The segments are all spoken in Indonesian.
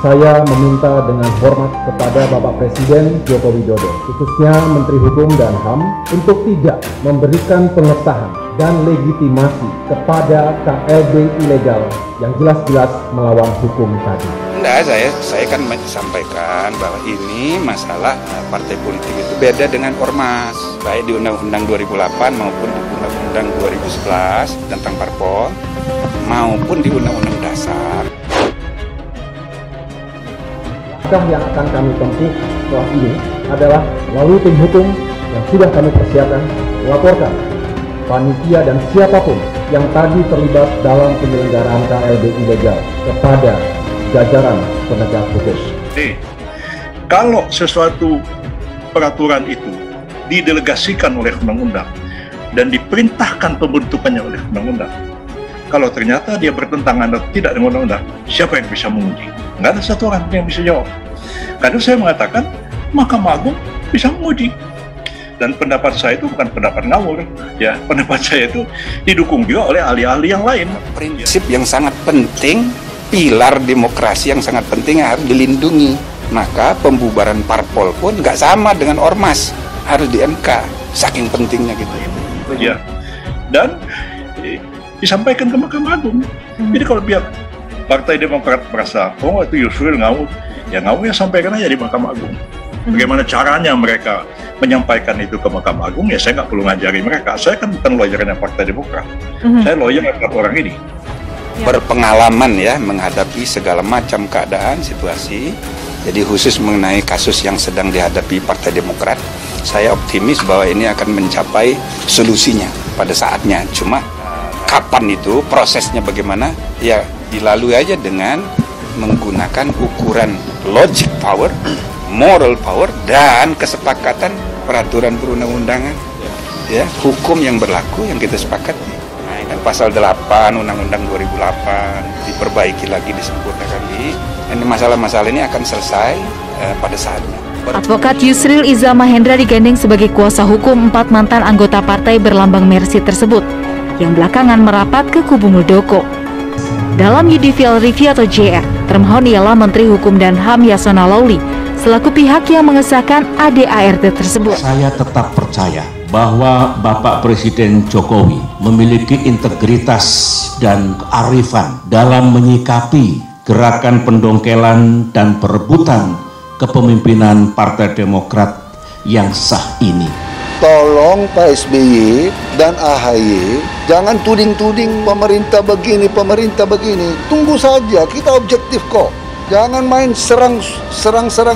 saya meminta dengan hormat kepada Bapak Presiden Joko Widodo, khususnya Menteri Hukum dan HAM, untuk tidak memberikan pengesahan dan legitimasi kepada KLB ilegal yang jelas-jelas melawan hukum tadi. Enggak, saya kan sampaikan bahwa ini masalah partai politik itu beda dengan ormas, baik di Undang-Undang 2008 maupun di Undang-Undang 2011 tentang parpol maupun di Undang-Undang Dasar. Langkah yang akan kami tempuh setelah ini adalah melalui tim hukum yang sudah kami persiapkan melaporkan panitia dan siapapun yang tadi terlibat dalam penyelenggaraan KLB ilegal kepada jajaran penegak hukum. Kalau sesuatu peraturan itu didelegasikan oleh undang-undang dan diperintahkan pembentukannya oleh undang-undang, kalau ternyata dia bertentangan atau tidak dengan undang-undang, siapa yang bisa menguji? Nggak ada satu orang yang bisa jawab. Karena saya mengatakan Mahkamah Agung bisa menguji. Dan pendapat saya itu bukan pendapat ngawur, ya. Pendapat saya itu didukung juga oleh ahli-ahli yang lain. Prinsip yang sangat penting, pilar demokrasi yang sangat penting harus dilindungi. Maka pembubaran parpol pun nggak sama dengan ormas, harus di MK, saking pentingnya gitu. Ya. Dan disampaikan ke Mahkamah Agung. Jadi kalau pihak Partai Demokrat merasa, oh itu Yusril ngawur, ya ngawur ya sampaikan aja di Mahkamah Agung. Bagaimana caranya mereka menyampaikan itu ke Mahkamah Agung, ya saya nggak perlu ngajari mereka. Saya kan bukan lawyernya Partai Demokrat. Saya lawyer terhadap orang ini. Berpengalaman ya menghadapi segala macam keadaan, situasi. Jadi khusus mengenai kasus yang sedang dihadapi Partai Demokrat, saya optimis bahwa ini akan mencapai solusinya pada saatnya. Cuma kapan itu, prosesnya bagaimana, ya dilalui aja dengan menggunakan ukuran logic power, moral power, dan kesepakatan peraturan perundang-undangan, ya, hukum yang berlaku yang kita sepakati. Nah, kan pasal 8 Undang-Undang 2008 diperbaiki lagi, disempurnakan lagi. Ini masalah-masalah ini akan selesai pada saatnya. Advokat Yusril Iza Mahendra digandeng sebagai kuasa hukum 4 mantan anggota partai berlambang Mercy tersebut, yang belakangan merapat ke kubu Muldoko. Dalam judicial review atau JR, termohon ialah Menteri Hukum dan HAM Yasona Lawli selaku pihak yang mengesahkan ADART tersebut. Saya tetap percaya bahwa Bapak Presiden Jokowi memiliki integritas dan kearifan dalam menyikapi gerakan pendongkelan dan perebutan kepemimpinan Partai Demokrat yang sah ini. Tolong Pak SBY dan AHY jangan tuding-tuding pemerintah begini. Tunggu saja, kita objektif kok. Jangan main serang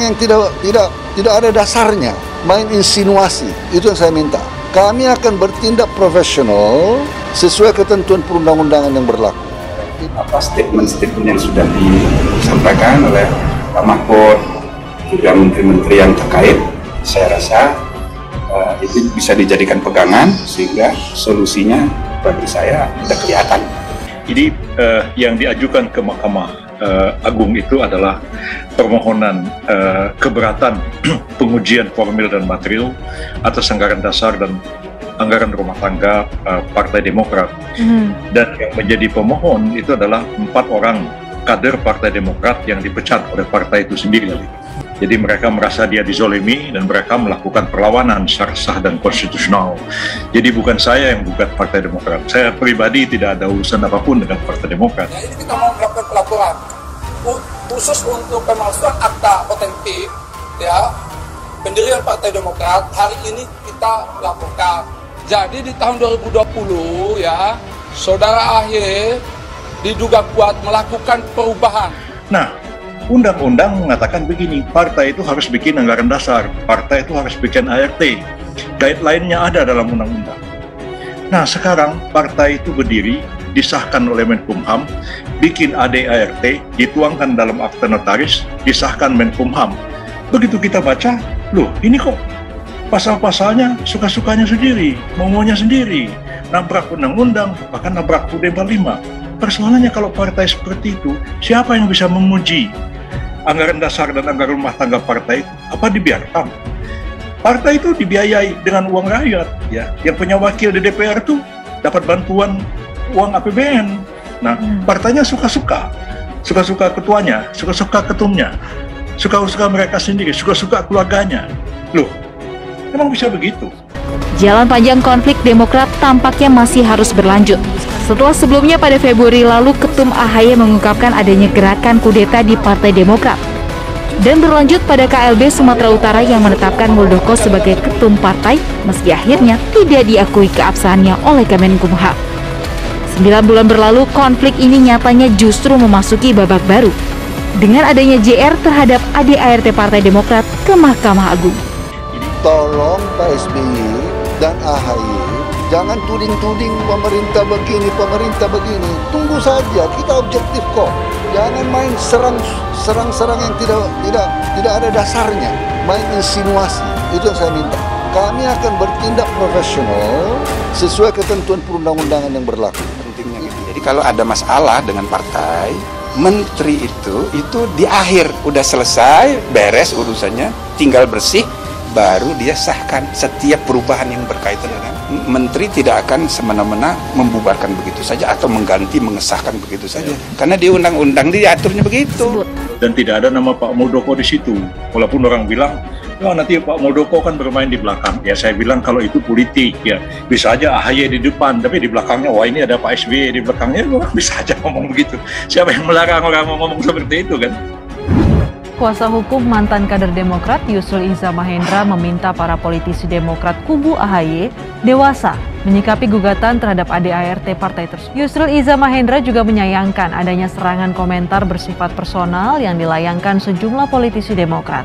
yang tidak ada dasarnya, main insinuasi. Itu yang saya minta. Kami akan bertindak profesional sesuai ketentuan perundang-undangan yang berlaku. Apa statement-statement yang sudah disampaikan oleh Pak Mahfud, juga menteri-menteri yang terkait, saya rasa itu bisa dijadikan pegangan sehingga solusinya bagi saya sudah kelihatan. Jadi yang diajukan ke Mahkamah Agung itu adalah permohonan keberatan pengujian formil dan material atas anggaran dasar dan anggaran rumah tangga Partai Demokrat. Dan yang menjadi pemohon itu adalah 4 orang kader Partai Demokrat yang dipecat oleh partai itu sendiri. Jadi mereka merasa dia dizolimi dan mereka melakukan perlawanan secara sah dan konstitusional. Jadi bukan saya yang gugat Partai Demokrat. Saya pribadi tidak ada urusan apapun dengan Partai Demokrat. Ya, ini kita mau melakukan pelaporan khusus untuk pemalsuan akta otentik, ya, pendirian Partai Demokrat. Hari ini kita laporkan. Jadi di tahun 2020 ya, Saudara AHY diduga kuat melakukan perubahan. Nah, undang-undang mengatakan begini, partai itu harus bikin anggaran dasar, partai itu harus bikin ART, guideline-nya ada dalam undang-undang. Nah sekarang partai itu berdiri, disahkan oleh Menkumham, bikin ADART, dituangkan dalam akta notaris, disahkan Menkumham. Begitu kita baca, loh ini kok pasal-pasalnya suka-sukanya sendiri, maunya sendiri, nabrak undang-undang, bahkan nabrak UUD 45. Persoalannya kalau partai seperti itu, siapa yang bisa menguji anggaran dasar dan anggaran rumah tangga partai itu? Apa dibiarkan? Partai itu dibiayai dengan uang rakyat, ya. Yang punya wakil di DPR itu dapat bantuan uang APBN. Nah, partainya suka-suka. suka-suka ketuanya, suka-suka ketumnya, suka-suka mereka sendiri, suka-suka keluarganya. Loh, emang bisa begitu? Jalan panjang konflik Demokrat tampaknya masih harus berlanjut. Setelah sebelumnya pada Februari lalu Ketum AHY mengungkapkan adanya gerakan kudeta di Partai Demokrat. Dan berlanjut pada KLB Sumatera Utara yang menetapkan Muldoko sebagai ketum partai meski akhirnya tidak diakui keabsahannya oleh Kemenkumham. 9 bulan berlalu konflik ini nyatanya justru memasuki babak baru dengan adanya JR terhadap ADART Partai Demokrat ke Mahkamah Agung. Tolong Pak SBY dan AHY jangan tuding-tuding pemerintah begini. Tunggu saja, kita objektif kok. Jangan main serang yang tidak ada dasarnya, main insinuasi. Itu yang saya minta. Kami akan bertindak profesional sesuai ketentuan perundang-undangan yang berlaku. Pentingnya gitu. Jadi kalau ada masalah dengan partai, menteri itu di akhir udah selesai, beres urusannya, tinggal bersih, baru dia sahkan. Setiap perubahan yang berkaitan dengan menteri tidak akan semena-mena membubarkan begitu saja atau mengganti, mengesahkan begitu saja. Karena di undang-undang diaturnya begitu. Dan tidak ada nama Pak Muldoko di situ. Walaupun orang bilang, ya nanti Pak Muldoko kan bermain di belakang. Ya saya bilang kalau itu politik, ya bisa aja AHY di depan, tapi di belakangnya, wah ini ada Pak SBY di belakangnya, orang bisa aja ngomong begitu. Siapa yang melarang orang ngomong seperti itu kan? Kuasa hukum mantan kader Demokrat Yusril Iza Mahendra meminta para politisi Demokrat kubu AHY dewasa menyikapi gugatan terhadap ADART partai tersebut. Yusril Iza Mahendra juga menyayangkan adanya serangan komentar bersifat personal yang dilayangkan sejumlah politisi Demokrat.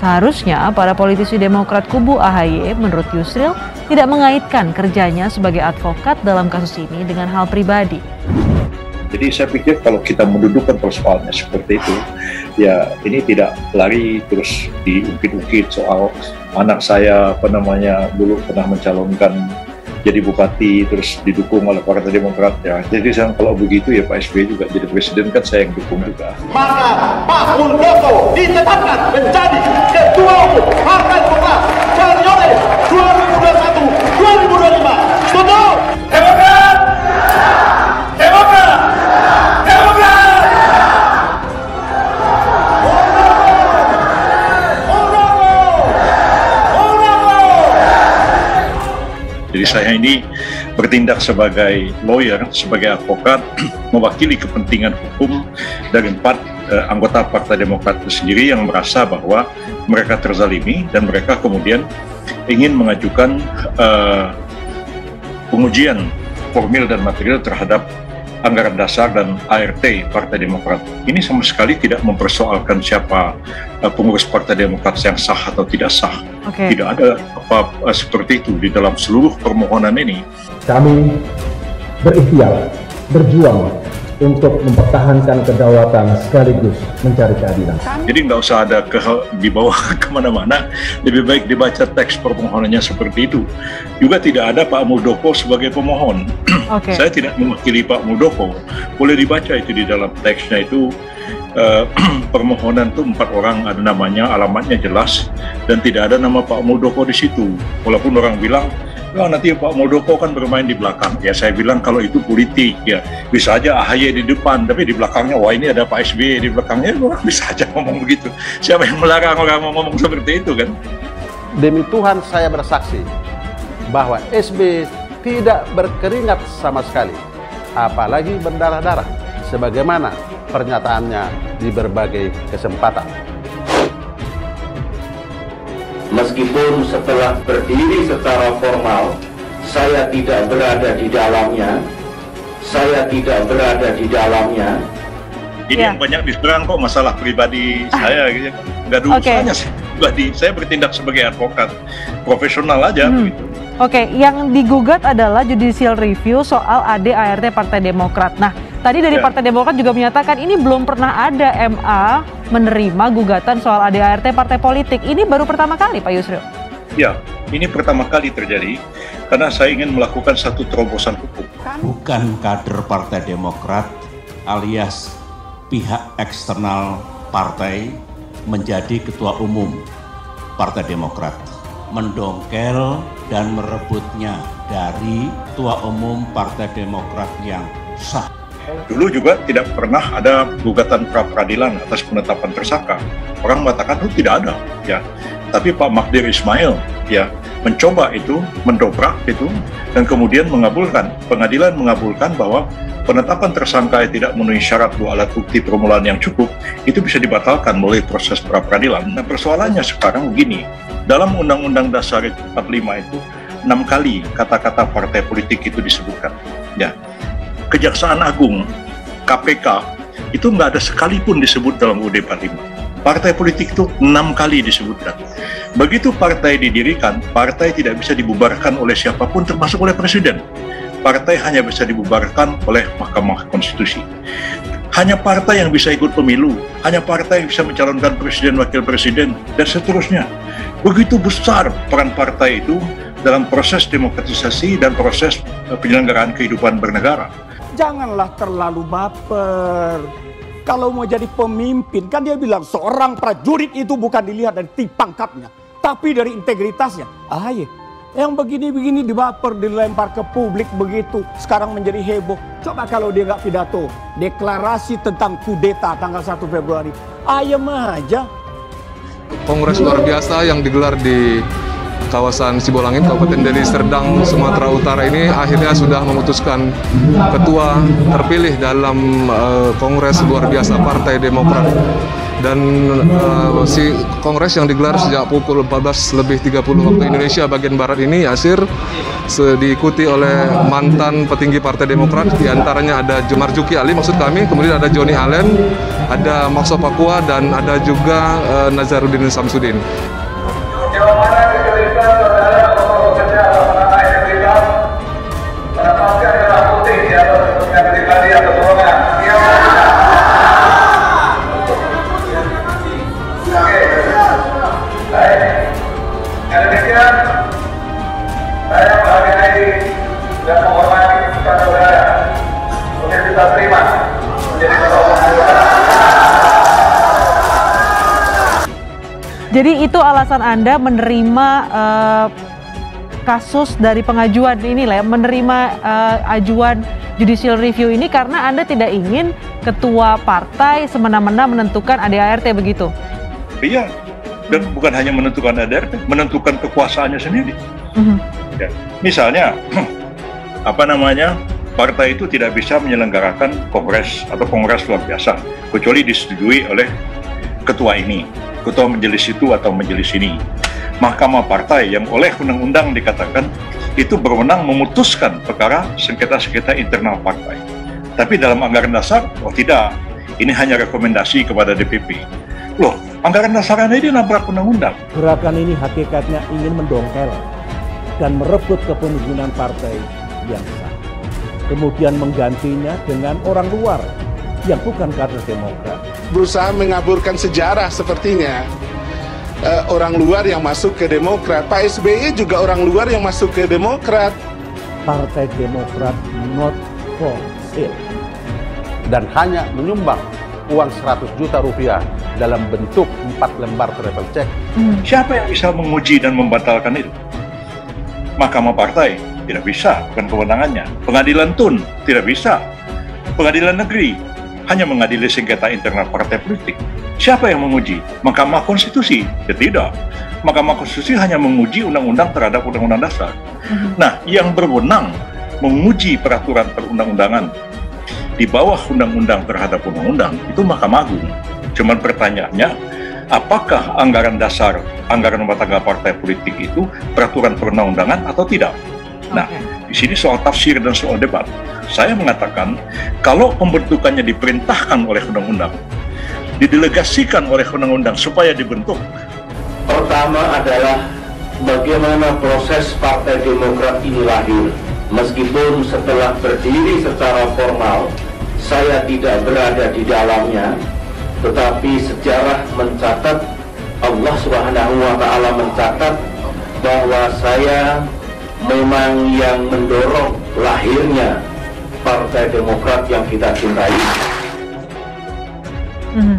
Seharusnya para politisi Demokrat kubu AHY menurut Yusril tidak mengaitkan kerjanya sebagai advokat dalam kasus ini dengan hal pribadi. Jadi saya pikir kalau kita mendudukkan persoalannya seperti itu, ya ini tidak lari terus diungkit-ungkit soal anak saya dulu pernah mencalonkan jadi bupati terus didukung oleh Partai Demokrat ya. Jadi kalau begitu ya Pak SBY juga jadi presiden kan saya yang dukung juga. Maka Pak Muldoko ditetapkan menjadi Ketua Umum Partai Demokrat periode 2021-2025. Setuju? Demokrat! Demokrat! Jadi saya ini bertindak sebagai lawyer, sebagai advokat, mewakili kepentingan hukum dari 4 anggota Partai Demokrat itu sendiri yang merasa bahwa mereka terzalimi dan mereka kemudian ingin mengajukan pengujian formil dan material terhadap anggaran dasar dan ART Partai Demokrat. Ini sama sekali tidak mempersoalkan siapa pengurus Partai Demokrat yang sah atau tidak sah. Tidak ada apa seperti itu di dalam seluruh permohonan ini. Kami berikhtiar, berjuang untuk mempertahankan kedaulatan sekaligus mencari keadilan. Jadi nggak usah ada dibawa kemana-mana, lebih baik dibaca teks permohonannya seperti itu. Juga tidak ada Pak Muldoko sebagai pemohon. Saya tidak mewakili Pak Muldoko. Boleh dibaca itu di dalam teksnya itu. Permohonan itu 4 orang ada namanya, alamatnya jelas, dan tidak ada nama Pak Muldoko di situ. Walaupun orang bilang, ya nanti Pak Muldoko kan bermain di belakang. Ya saya bilang kalau itu politik, ya bisa aja AHY di depan, tapi di belakangnya, wah ini ada Pak SBY di belakangnya, orang bisa aja ngomong begitu. Siapa yang melarang orang ngomong seperti itu kan? Demi Tuhan saya bersaksi bahwa SBY tidak berkeringat sama sekali, apalagi berdarah-darah, sebagaimana pernyataannya di berbagai kesempatan. Meskipun setelah berdiri secara formal, saya tidak berada di dalamnya. Ini yang banyak diserang kok masalah pribadi saya, gitu. Nggak ada urusannya pribadi. Saya bertindak sebagai advokat profesional aja. Begitu. Yang digugat adalah judicial review soal ADART Partai Demokrat. Nah, tadi dari Partai Demokrat juga menyatakan ini belum pernah ada MA menerima gugatan soal ADART partai politik. Ini baru pertama kali, Pak Yusril? Ya, ini pertama kali terjadi karena saya ingin melakukan satu terobosan hukum. Bukan kader Partai Demokrat alias pihak eksternal partai menjadi ketua umum Partai Demokrat. Mendongkel dan merebutnya dari ketua umum Partai Demokrat yang sah. Dulu juga tidak pernah ada gugatan pra-peradilan atas penetapan tersangka. Orang mengatakan itu tidak ada, ya. Tapi Pak Magdir Ismail, ya, mencoba itu, mendobrak itu, dan kemudian mengabulkan. Pengadilan mengabulkan bahwa penetapan tersangka yang tidak memenuhi syarat 2 alat bukti permulaan yang cukup itu bisa dibatalkan melalui proses pra-peradilan. Nah, persoalannya sekarang begini, dalam Undang-Undang Dasar 45 itu 6 kali kata-kata partai politik itu disebutkan, ya. Kejaksaan Agung, KPK, itu nggak ada sekalipun disebut dalam UUD 45. Partai politik itu 6 kali disebutkan. Begitu partai didirikan, partai tidak bisa dibubarkan oleh siapapun termasuk oleh presiden. Partai hanya bisa dibubarkan oleh Mahkamah Konstitusi. Hanya partai yang bisa ikut pemilu, hanya partai yang bisa mencalonkan presiden, wakil presiden, dan seterusnya. Begitu besar peran partai itu dalam proses demokratisasi dan proses penyelenggaraan kehidupan bernegara. Janganlah terlalu baper. Kalau mau jadi pemimpin, kan dia bilang seorang prajurit itu bukan dilihat dari pangkatnya, tapi dari integritasnya. AHY, yang begini-begini dibaper, dilempar ke publik begitu, sekarang menjadi heboh. Coba kalau dia nggak pidato, deklarasi tentang kudeta tanggal 1 Februari, ayam aja. Kongres luar biasa yang digelar di kawasan Sibolangit, Kabupaten Deli Serdang, Sumatera Utara ini akhirnya sudah memutuskan ketua terpilih dalam Kongres luar biasa Partai Demokrat. Dan si kongres yang digelar sejak pukul 14.30 waktu Indonesia bagian Barat ini, Yasir, diikuti oleh mantan petinggi Partai Demokrat, diantaranya ada Marzuki Ali, maksud kami, kemudian ada Joni Allen, ada Maxo Pakua, dan ada juga Nazaruddin Samsudin. Jadi itu alasan Anda menerima kasus dari pengajuan ini lah ya, menerima ajuan judicial review ini karena Anda tidak ingin ketua partai semena-mena menentukan ADART begitu? Iya, dan bukan hanya menentukan ADART, menentukan kekuasaannya sendiri. Ya. Misalnya, partai itu tidak bisa menyelenggarakan kongres atau kongres luar biasa kecuali disetujui oleh ketua ini, ketua majelis itu atau majelis ini. Mahkamah Partai yang oleh undang-undang dikatakan itu berwenang memutuskan perkara sengketa-sengketa internal partai. Tapi dalam anggaran dasar, oh tidak, ini hanya rekomendasi kepada DPP. Loh, anggaran dasarnya ini nabrak undang-undang. Gerakan ini hakikatnya ingin mendongkel dan merebut kepemimpinan partai yang sah. Kemudian menggantinya dengan orang luar yang bukan kader Demokrat. Berusaha mengaburkan sejarah sepertinya. Orang luar yang masuk ke Demokrat. Pak SBY juga orang luar yang masuk ke Demokrat. Partai Demokrat not for sale. Dan hanya menyumbang uang 100 juta rupiah dalam bentuk 4 lembar travel check. Siapa yang bisa menguji dan membatalkan itu? Mahkamah Partai tidak bisa, bukan kewenangannya. Pengadilan TUN tidak bisa. Pengadilan Negeri hanya mengadili sengketa internal partai politik. Siapa yang menguji? Mahkamah Konstitusi? Ya tidak. Mahkamah Konstitusi hanya menguji undang-undang terhadap undang-undang dasar. Nah, yang berwenang menguji peraturan perundang-undangan di bawah undang-undang terhadap undang-undang itu Mahkamah Agung. Cuman pertanyaannya, apakah anggaran dasar, anggaran rumah tangga partai politik itu peraturan perundang-undangan atau tidak? Nah, di sini soal tafsir dan soal debat. Saya mengatakan, kalau pembentukannya diperintahkan oleh undang-undang, didelegasikan oleh undang-undang supaya dibentuk. Pertama adalah bagaimana proses Partai Demokrat ini lahir. Meskipun setelah berdiri secara formal, saya tidak berada di dalamnya, tetapi sejarah mencatat, Allah Subhanahu wa Ta'ala mencatat bahwa saya memang yang mendorong lahirnya Partai Demokrat yang kita cintai.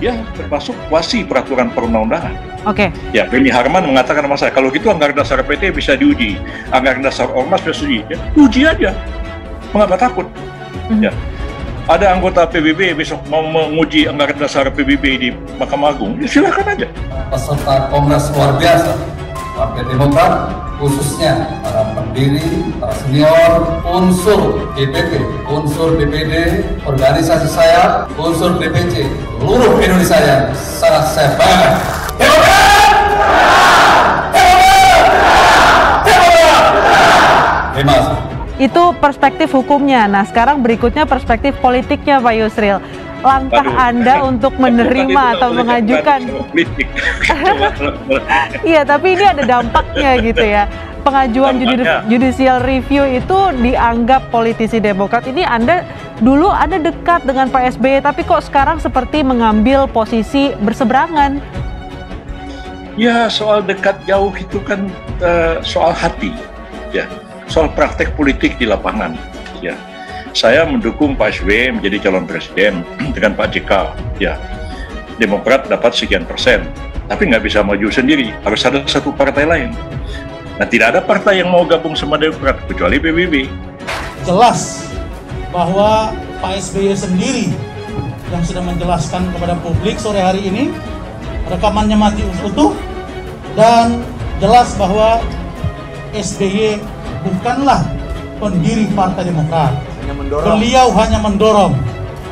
Ya, termasuk kuasi peraturan perundang-undangan. Oke. Ya, Beni Harman mengatakan sama saya, kalau gitu anggaran dasar PT bisa diuji, anggaran dasar Ormas bisa diuji, ya, uji aja, mengapa takut? Ya, ada anggota PBB besok mau menguji anggaran dasar PBB di Mahkamah Agung, ya silakan aja. Peserta Kongres luar biasa Partai Demokrat, khususnya para pendiri, para senior, unsur DPP, unsur DPD, organisasi saya, unsur DPC, seluruh Indonesia yang sangat saya banggakan. Itu perspektif hukumnya. Nah, sekarang berikutnya perspektif politiknya, Pak Yusril. Langkah Anda untuk menerima atau mengajukan. Iya, tapi ini ada dampaknya gitu ya. Pengajuan judicial review itu dianggap politisi Demokrat. Ini Anda dulu ada dekat dengan Pak SBY, tapi kok sekarang seperti mengambil posisi berseberangan? Ya, soal dekat jauh itu kan soal hati, ya. Soal praktek politik di lapangan, ya. Saya mendukung Pak SBY menjadi calon presiden dengan Pak JK, ya. Demokrat dapat sekian persen, tapi nggak bisa maju sendiri, harus ada satu partai lain. Nah, tidak ada partai yang mau gabung sama Demokrat kecuali PBB. Jelas bahwa Pak SBY sendiri yang sudah menjelaskan kepada publik sore hari ini, rekamannya mati utuh, dan jelas bahwa SBY bukanlah pendiri Partai Demokrat. Beliau hanya mendorong,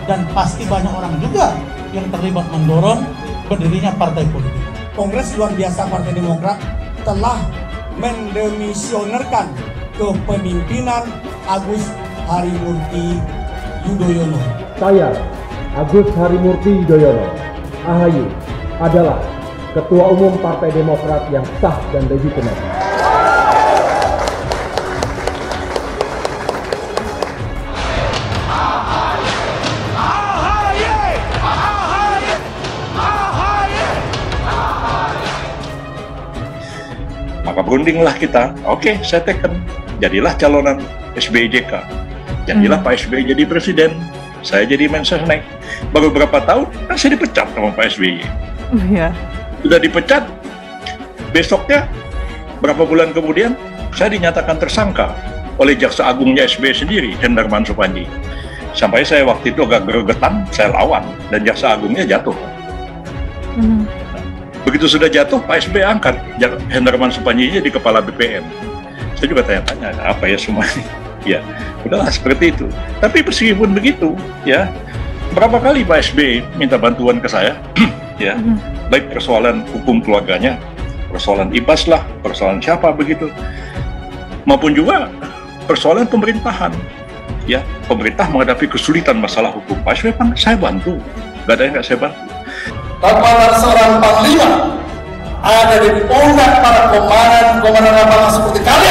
dan pasti banyak orang juga yang terlibat mendorong berdirinya partai politik. Kongres luar biasa Partai Demokrat telah mendemisionerkan kepemimpinan Agus Harimurti Yudhoyono. Saya, Agus Harimurti Yudhoyono, AHY, adalah Ketua Umum Partai Demokrat yang sah dan legitimate. Maka berundinglah kita, oke, saya teken, jadilah calonan SBY JK, jadilah Pak SBY jadi presiden, saya jadi Mensesnek. Baru berapa tahun, kan saya dipecat sama Pak SBY. Iya. Sudah dipecat, besoknya, berapa bulan kemudian, saya dinyatakan tersangka oleh Jaksa Agungnya SBY sendiri, Hendarman Supandi. Sampai saya waktu itu agak gregetan, saya lawan, dan Jaksa Agungnya jatuh. Begitu sudah jatuh, Pak SBY angkat Hendarman Supandi jadi kepala BPN. Saya juga tanya-tanya, ada apa ya semua ini? Ya, udahlah seperti itu. Tapi meskipun begitu, ya, berapa kali Pak SBY minta bantuan ke saya, ya, baik persoalan hukum keluarganya, persoalan IBAS lah, persoalan siapa begitu, maupun juga persoalan pemerintahan. Ya, pemerintah menghadapi kesulitan masalah hukum, Pak SBY, saya bantu, nggak ada yang nggak saya bantu. Tatkala seorang panglima ada di pundak para komandan lapangan seperti kalian,